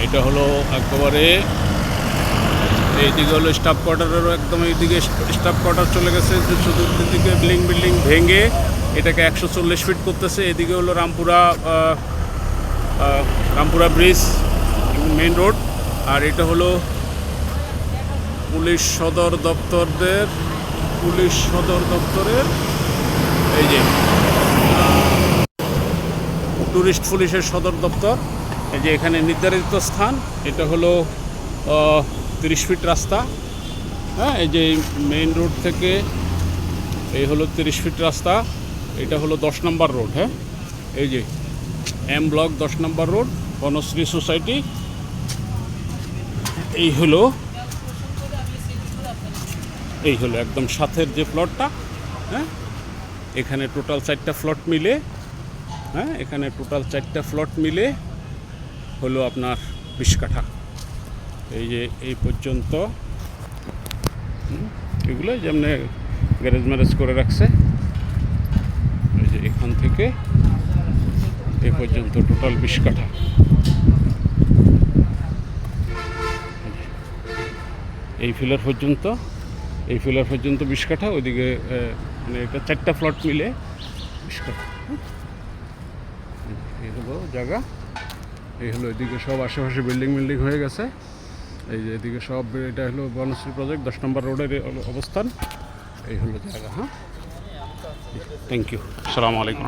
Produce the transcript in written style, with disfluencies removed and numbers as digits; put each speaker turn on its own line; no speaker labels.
এটা হলো একেবারে এইদিকে হলো স্টাফ কোয়ার্টারেরও একদম এইদিকে স্টাফ কোয়ার্টার চলে গেছে, যে চতুর্দিকে বিল্ডিং ভেঙে এটাকে 140 ফিট করতেছে। এদিকে হলো রামপুরা ব্রিজ মেইন রোড, আর এটা হলো পুলিশ সদর দপ্তরের এই যে ট্যুরিস্ট পুলিশের সদর দপ্তর। এই যে এখানে নির্ধারিত স্থান, এটা হলো 30 ফিট রাস্তা। হ্যাঁ, এই যে মেইন রোড থেকে এই হলো 30 ফিট রাস্তা। এটা হলো 10 নম্বর রোড। হ্যাঁ, এই যে এম ব্লক 10 নম্বর রোড, বনশ্রী সোসাইটি। এই হলো একদম সাথের যে প্লটটা। হ্যাঁ, এখানে টোটাল 4টা প্লট মিলে, এখানে টোটাল 4টা প্লট মিলে হলো আপনার 20 কাঠা। এই যে এই পর্যন্ত এগুলো যেমন গ্যারেজ করে রাখছে। এই যে এখান থেকে এই পর্যন্ত টোটাল 20 কাঠা। এই ফিলার পর্যন্ত 20 কাঠা। ওইদিকে মানে এটা 4টা প্লট মিলে 20 কাঠা। এই হলো জায়গা। এই হলো এদিকে সব আশেপাশে বিল্ডিং হয়ে গেছে। এই যে এদিকে সব, এটা হলো বনশ্রী প্রজেক্ট 10 নম্বর রোডের অবস্থান। এই হলো জায়গা। হ্যাঁ, থ্যাংক ইউ, আসসালামু আলাইকুম।